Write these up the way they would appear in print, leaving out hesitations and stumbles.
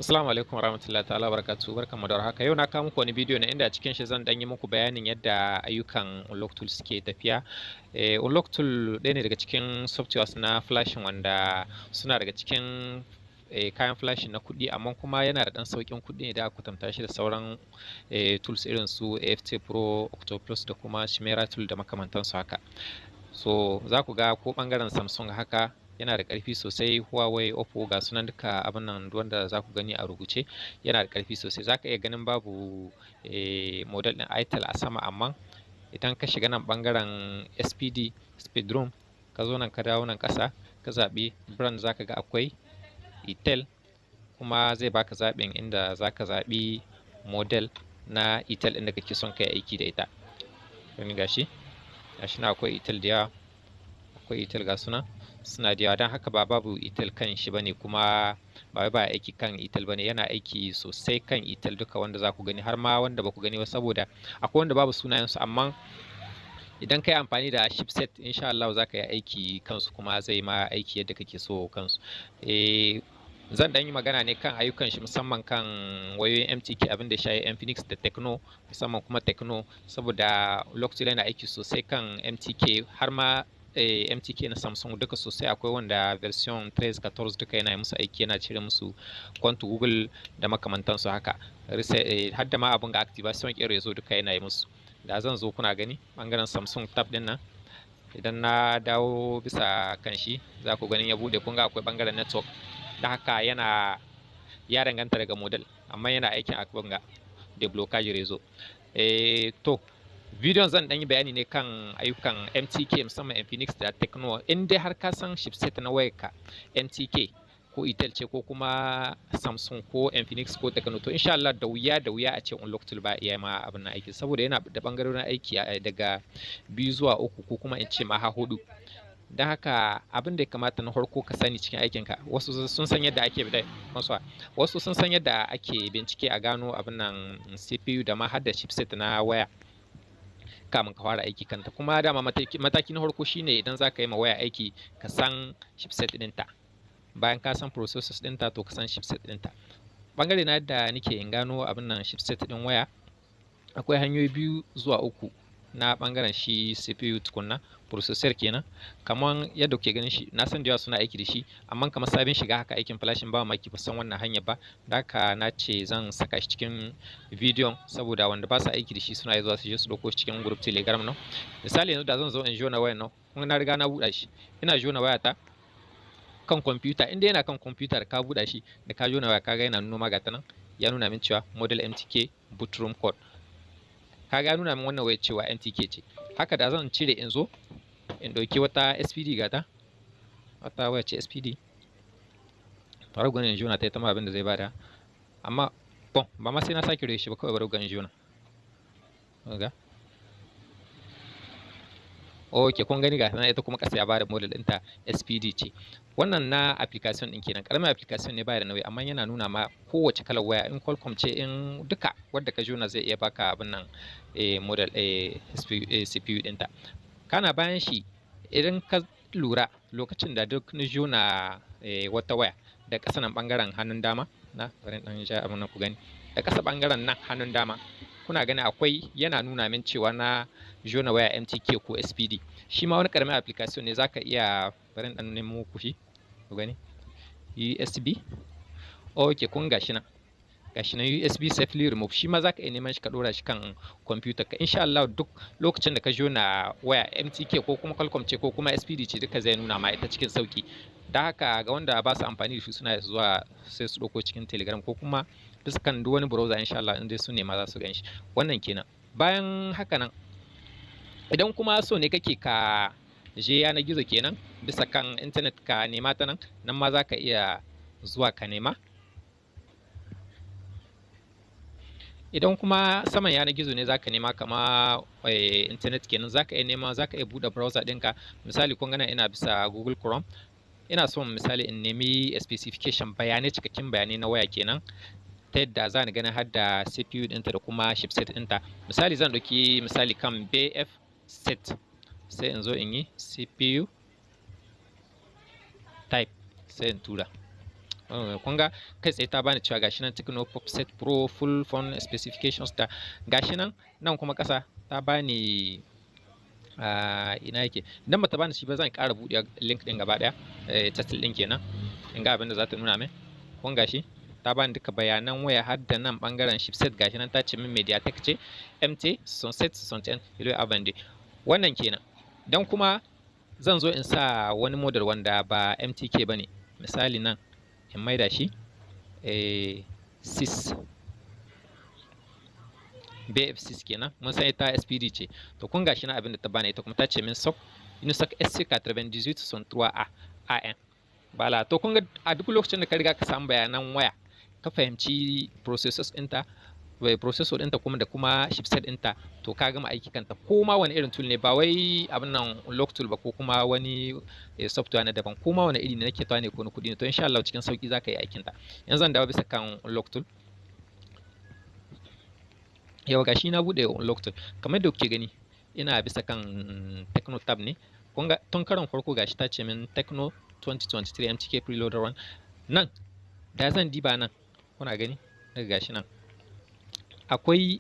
Assalamu alaikum warahmatullahi ta'ala barakatuhu, barkanmu da warhaka. Yau na kawo muku wani bidiyo ne inda a cikin shi zan yi muku bayanin yadda ayyukan unlocktool suke tafiya. Unlocktool ɗaya ne daga cikin softwares na flashing wanda suna daga cikin kayan flashing na kuɗi, amma kuma yana da ɗan sauƙin kuɗi idan aka kwatanta shi da sauran tools irin su AFT Pro, Octopus da kuma Chimera tool da makamantansu haka. So za ku ga ko ɓangaren Samsung haka yana da ƙarfi sosai. Huawei, Oppo ga sunan duka abin nan wanda za ku gani a rubuce yana da ƙarfi sosai. Za ka iya ganin babu model ɗin itel a sama, amma idan ka shiga nan ɓangaren SPD speed room, ka zo nan ka dawo nan ƙasa ka zaɓi brand, za ka ga akwai itel, kuma zai baka zaɓin inda za ka zaɓi model na itel ɗin da kake son ka yi aiki da ita. Gashi na akwai itel da yawa, akwai itel ga suna da yawa, don haka ba babu itel kan shi bane, kuma ba aiki kan itel bane, yana aiki sosai kan itel duka wanda za ku gani, har ma wanda ba ku gani ba, saboda akwai wanda babu sunayensu, amma idan ka yi amfani da chipset insha Allah za ka yi aiki kansu, kuma zai ma aiki yadda kake so kansu. Zan ɗan yi magana ne kan ayyukan shi, musamman kan wayoyin MTK, abin da shayi infinix da Tecno, musamman kuma Tecno, saboda lokacin yana aiki sosai kan MTK, har ma MTK na Samsung duka sosai. Akwai wanda version 13 14 duka yana musu aiki, yana cire musu kwantu Google da makamantansu haka, har da ma abin ga activation ƙero ya zo duka yana yi musu. Da zan zo kuna gani ɓangaren Samsung tab ɗin nan, idan na dawo bisa kan shi za ku ganin ya buɗe, kun ga akwai ɓangaren network, da haka ya danganta daga model, amma yana aikin a ga deblocage rezo. To bidiyon zan ɗan yi bayani ne kan ayyukan MTK, musamman infinix da Tecno. In dai har ka san chipset na wayarka MTK ko itel ce, ko kuma Samsung ko infinix ko Tecno, to insha Allah da wuya a ce unlocktool ba iya ma abin nan aiki, saboda yana da ɓangarorin aiki daga 2 zuwa 3, ko kuma in ce ma har 4. Don haka abin da ya kamata na farko ka sani cikin aikinka, wasu sun san yadda ake wasu sun san yadda ake bincike a gano abin nan CPU da ma har da chipset na waya kamin ka fara aiki kanta. Kuma dama mataki na farko shine idan za ka yi ma waya aiki ka san chipset ɗinta, bayan ka san processors ɗinta to ka san chipset ɗinta. Bangare na yadda nake in gano abin nan chipset ɗin waya, akwai hanyoyi 2 zuwa 3 na bangaren shi CPU tukunna, processor kenan. Kamar yadda kuke ganin shi, na san da yawa suna aiki da shi, amma kamar sabin shiga haka aikin flashing ba maki ba san wannan hanyar ba, da haka na ce zan saka shi cikin bidiyon, saboda wanda ba su aiki da shi suna zuwa su je su dauko shi cikin group telegram nan. Misali yanzu da zan zo in jona wayar nan, kuma na riga na buɗa shi, ina jona wayata kan kwamfuta. Inda yana kan kwamfuta da ka buɗa shi, da ka jona waya, kaga yana nuna ga ta nan, ya nuna min cewa model MTK boot room code, kaga ya nuna min wannan wayar cewa MTK ce. Haka da zan cire in zo in ɗauki wata SPD gata, wata waya ce SPD, bari gwanin juna ta ita ma abin da zai bada, amma bon ba ma sai na sake shi ba, kawai bari gwanin juna. Ok, kun gani ga ita kuma ƙasa ya bada model ɗinta SPD ce. Wannan na application ɗin kenan, ƙaramin application ne, baya da nauyi, amma yana nuna ma kowace kalar waya, in Qualcomm ce, in duka wadda ka jona zai iya baka abin nan model CPU ɗinta. Kana bayan shi, idan ka lura lokacin da duk na jona wata waya da ƙasa nan ɓangaren hannun dama, na bari ɗan ja abin nan ku gani, da ƙasa ɓangaren nan hannun dama kuna gani akwai, yana nuna min cewa na jona waya MTK ko SPD. Shi ma wani ƙaramin application ne, zaka iya, bari ɗan nemo ku shi ku gani, USB. Ok, kun gashi nan USB safely remove. Shi ma zaka iya neman shi ka ɗora shi kan kwamfutar ka. Insha Allah duk lokacin da ka jona waya MTK ko kuma Qualcomm ce ko kuma SPD ce, duka zai nuna ma ita cikin sauki. Da haka ga wanda ba su amfani da shi, suna zuwa sai su ɗauko cikin Telegram, ko kuma dukkan duk wani browser insha Allah in dai su ne ma za su gan shi. Wannan kenan. Bayan haka nan, idan kuma so ne kake ka je yanar gizo kenan, bisa kan internet ka nema ta nan ma za ka iya zuwa ka nema. Idan kuma saman yanar gizo ne zaka nema, kama internet kenan, zaka iya nema, zaka iya buɗe browser ɗinka. Misali kun gana ina bisa Google Chrome, ina son misali in nemi specification, bayanai, cikakken bayanai na waya kenan, ta yadda za ni ganin har da CPU ɗinta da kuma chipset ɗinta. Misali zan ɗauki misali kan BF set, sai in zo in yi CPU type, sai in tura. kun ga kai tsaye ta bani cewa gashi nan Tecno Pop Set Pro full phone specifications da gashi nan kuma ƙasa ta bani ina yake. Idan bata bani shi ba zan ƙara buɗe link ɗin gaba ɗaya, title ɗin kenan, in ga abin da za ta nuna min. Kun gashi ta bani duka bayanan waya har da nan ɓangaren chipset gashi nan ta ce min MediaTek ce MT 6710 Helio Avande. Wannan kenan. Dan kuma zan zo in sa wani model wanda ba MTK bane. Misali nan in maida shi 6 BF6 kenan, mun san ita SPD ce. To kun gashi na abin da ta bani ita kuma ta ce min SOC Unisoc SC9863A AN. Bala to kun ga a duk lokacin da ka riga ka samu bayanan waya, ka fahimci processors ɗinta, processor ɗinta kuma da kuma chipset ɗinta, to ka gama aiki kanta. Ko ma wani irin tool ne, ba wai abin nan unlocktool ba ko kuma wani software na daban, ko ma wani iri ne nake tawa ne ko na kuɗi ne, to insha Allah cikin sauki za ka yi aikin ta. Yanzu zan dawo bisa kan unlocktool. Yau gashi na buɗe unlocktool kamar yadda kuke gani, ina bisa kan Tecno tab ne. Kun ga tun karon farko gashi ta ce min Tecno 2023 MTK preloader 1. Nan da zan diba nan, kuna gani daga gashi nan akwai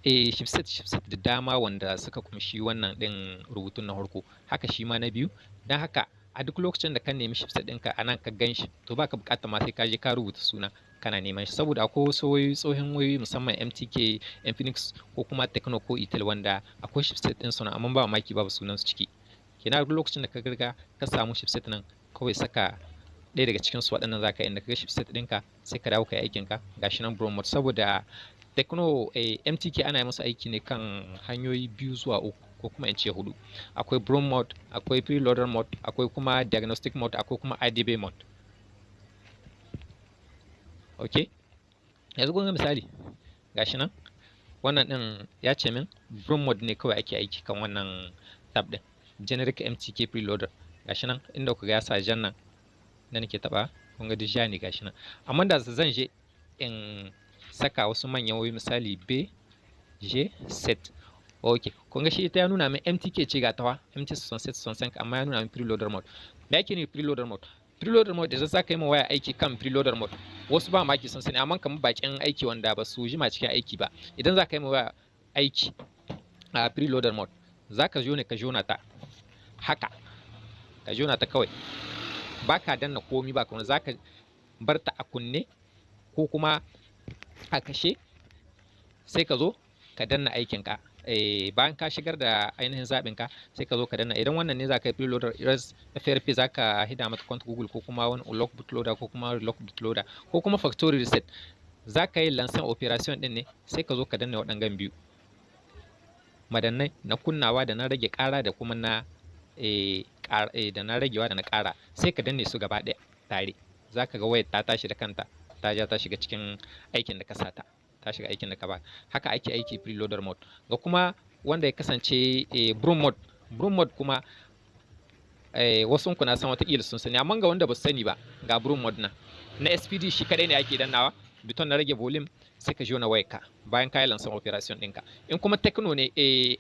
chipset da dama wanda suka kumshi wannan ɗin rubutun na farko, haka shi ma na biyu. Don haka a duk lokacin da ka nemi chipset ɗinka a nan ka gan shi, to baka buƙata ma sai ka je ka rubuta suna kana neman shi, saboda akwai wasu wayoyi, tsohon wayoyi musamman MTK, infinix ko kuma Tecno ko itel wanda akwai chipset ɗin suna amma ba maki babu sunan su ciki. Kenan duk lokacin da ka riga ka samu chipset nan, kawai saka ɗaya daga cikin su waɗannan zaka inda ka ga chipset ɗinka sai ka dawo ka yi aikin ka. Gashi nan broom mode, saboda Tecno MTK ana yi musu aiki ne kan hanyoyi 2 zuwa 3 ko kuma in ce 4. Akwai broom mode, akwai preloader mode, akwai kuma diagnostic mode, akwai kuma IDB mode. Okay, yanzu kun ga misali gashi nan wannan ɗin ya ce min broom mode ne kawai ake aiki kan wannan tab ɗin, generic MTK preloader. Gashi nan inda ku ga ya sa jan nan da nake taba, kun ga duk ja ne gashi nan. Amma da zan je in saka wasu manyan wayoyi, misali B J set. Okay, kun ga shi ita ya nuna min MTK ce ga tawa MT 6765, amma ya nuna min preloader mode. Me yake ne preloader mode? Preloader mode idan za ka yi ma waya aiki kan preloader mode, wasu ba maki sun sani, amma kamar bakin aiki wanda ba su jima cikin aiki ba, idan za ka yi ma waya aiki a preloader mode, za ka ne ka jona ta haka, ka jona ta kawai, ba ka danna komi ba, kuma za ka bar ta a kunne ko kuma a kashe, sai ka zo ka danna aikinka. Bayan ka shigar da ainihin zaɓinka, sai ka zo ka danna. Idan wannan ne za ka yi preloader erase FRP, za ka hida mata account Google ko kuma wani unlock bootloader ko kuma relock bootloader ko kuma factory reset. Za ka yi lansan operation ɗin ne, sai ka zo ka danna waɗannan biyu madannai na kunnawa da na rage ƙara da kuma na da na ragewa da na ƙara, sai ka danne su gaba ɗaya tare. Za ka ga wayar ta tashi da kanta, ta ja ta shiga cikin aikin da ka sata, ta shiga aikin da ka ba. Haka ake aiki preloader mode. Ga kuma wanda ya kasance broom mode. Broom mode kuma wasu ku na san watakila sun sani, amma ga wanda ba su sani ba, ga broom mode na SPD shi kadai ne ake dannawa, biton na rage volume, sai ka jona wayarka bayan ka yi lansan operation ɗinka. In kuma Tecno ne,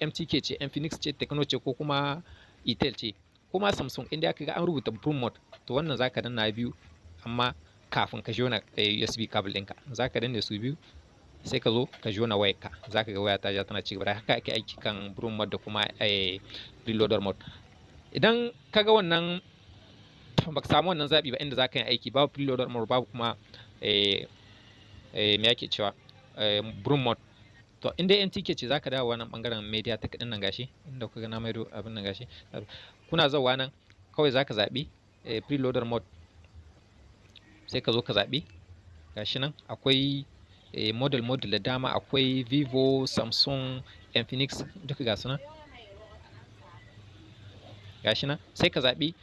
MTK ce, infinix ce, Tecno ce ko kuma itel ce, kuma Samsung, inda aka ga an rubuta broom mode, to wannan zaka danna biyu, amma kafin ka jona USB cable ɗinka, zaka danne su biyu, sai ka zo ka jona wayarka, zaka ga waya ta ja tana cigaba. Haka ake aiki kan broom mode da kuma preloader mode. Idan ka ga wannan baka samu wannan zaɓi ba, inda zaka yi aiki babu preloader mode, babu kuma me yake cewa broom mode, to inda MTK ce zaka dawo wannan bangaren MediaTek din nan gashi, inda kuka ga na maido abin nan gashi, kuna zawa nan kawai zaka zabi preloader mode, sai ka zo ka zabi gashi nan akwai model da dama, akwai Vivo, Samsung, Infinix, duka ga su nan gashi nan. Sai ka zabi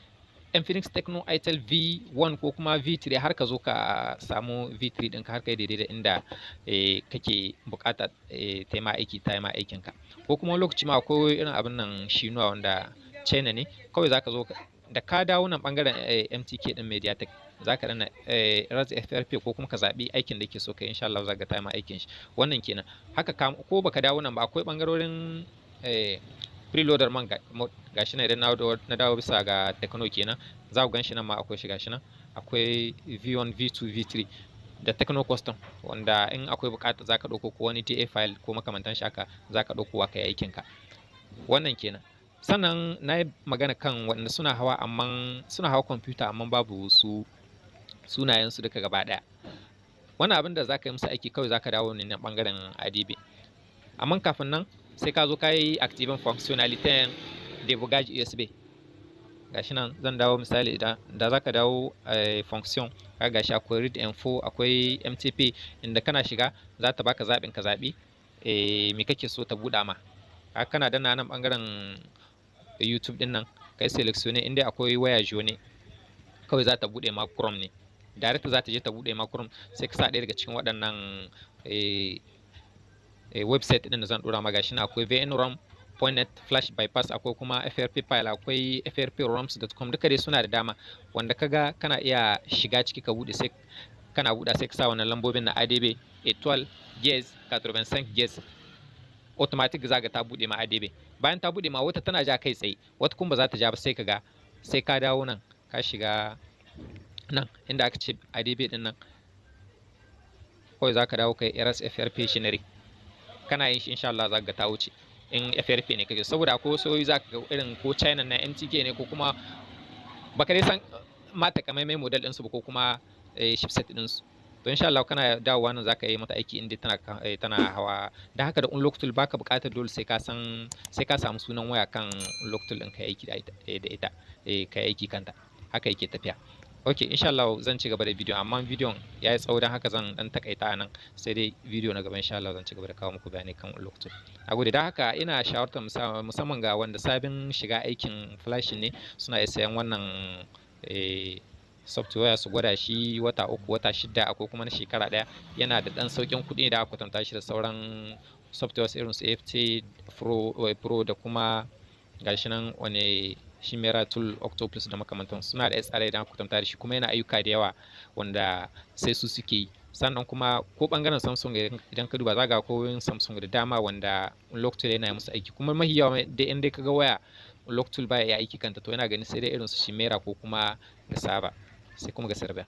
Infinix, Tecno, itel V1 ko kuma V3 har ka zo ka samu V3 ɗinka har kai daidai da inda kake bukata ta ma aiki, ta ma aikinka. Ko kuma lokaci ma akwai irin abin nan shinuwa wanda China ne, kawai zaka zo da ka dawo nan bangaren MTK din MediaTek, zaka danna erase FRP ko kuma ka zabi aikin da yake so kai, insha Allah zaka ta ma aikin shi. Wannan kenan. Haka ko baka dawo nan ba, akwai bangarorin preloader man gashi nan. Idan na dawo bisa ga Tecno kenan, za ku ganshi nan ma akwai shi gashi nan. akwai V1, V2, V3 da Tecno custom, wanda in akwai bukata zaka dauko ko wani DA file ko makamantan shi haka zaka dauko wa kai aikin ka. Wannan kenan. Sannan na yi magana kan wanda suna hawa kwamfuta amma babu su sunayen su duka gaba daya. Wannan abin da zaka yi musu aiki kawai zaka dawo ne na bangaren ADB. Amma kafin nan sai ka zo ka yi activate functionality debugage USB. Gashi nan zan dawo misali da zaka dawo function ka gashi akwai read info, akwai MTP, inda kana shiga za ta baka zaɓin ka zaɓi me kake so ta buɗa ma. Haka kana danna nan bangaren YouTube din nan kai selection inda akwai waya jone kawai za ta buɗe ma Chrome ne. Direct za ta je ta buɗe ma Chrome, sai ka sa ɗaya daga cikin waɗannan website din da zan dora ma. Gashi nan akwai vnrom, .net, flash bypass, akwai kuma frp file, akwai frproms.com, duka dai suna da dama wanda kaga kana iya shiga ciki ka bude, sai kana buɗa sai ka sa wannan lambobin na ADB étoile gaz 85 gaz, automatic zaga ta bude ma ADB. Bayan ta bude ma wata tana ja kai tsaye, wata kuma ba za ta ja ba, sai kaga sai ka dawo nan ka shiga nan inda aka ce ADB din nan, kawai zaka dawo kai rs frp generic, kana yin shi insha Allah zaka ga ta wuce in FRP ne kake. Saboda akwai wasu zaka ga irin ko China na MTK ne ko kuma baka dai san mata kamaimai model ɗinsu ba ko kuma chipset ɗinsu. To insha Allah kana dawowa nan zaka yi mata aiki inda tana hawa. Da haka da unlocktool baka buƙatar dole sai ka samu sunan waya kan unlocktool ɗin ka aiki da ita ka aiki kanta. Haka yake tafiya. Ok, insha Allah zan ci gaba da bidiyon, amma bidiyon ya yi tsawo don haka zan dan takaita nan, sai dai bidiyo na gaba insha Allah zan ci gaba da kawo muku bayani kan unlocktool. A gode. Da haka ina shawartar musamman ga wanda sabin shiga aikin flashing ne, suna iya sayan wannan software su gwada shi wata 3, wata 6, akwai kuma na shekara 1. Yana da dan saukin kuɗi da aka kwatanta shi da sauran software irin su FT Pro da kuma gashi nan wani Chimera tool, Octopus da makamantan suna da tsare idan aka kwatanta da shi, kuma yana ayyuka da yawa wanda sai su suke yi. Sannan kuma ko bangaren Samsung idan ka duba zaga ko Samsung da dama wanda unlocktool yana musu aiki, kuma mahi yawa dai in dai kaga waya unlocktool baya ya aiki kanta to yana gani sai dai irin su Chimera ko kuma ga Saba sai kuma ga Server.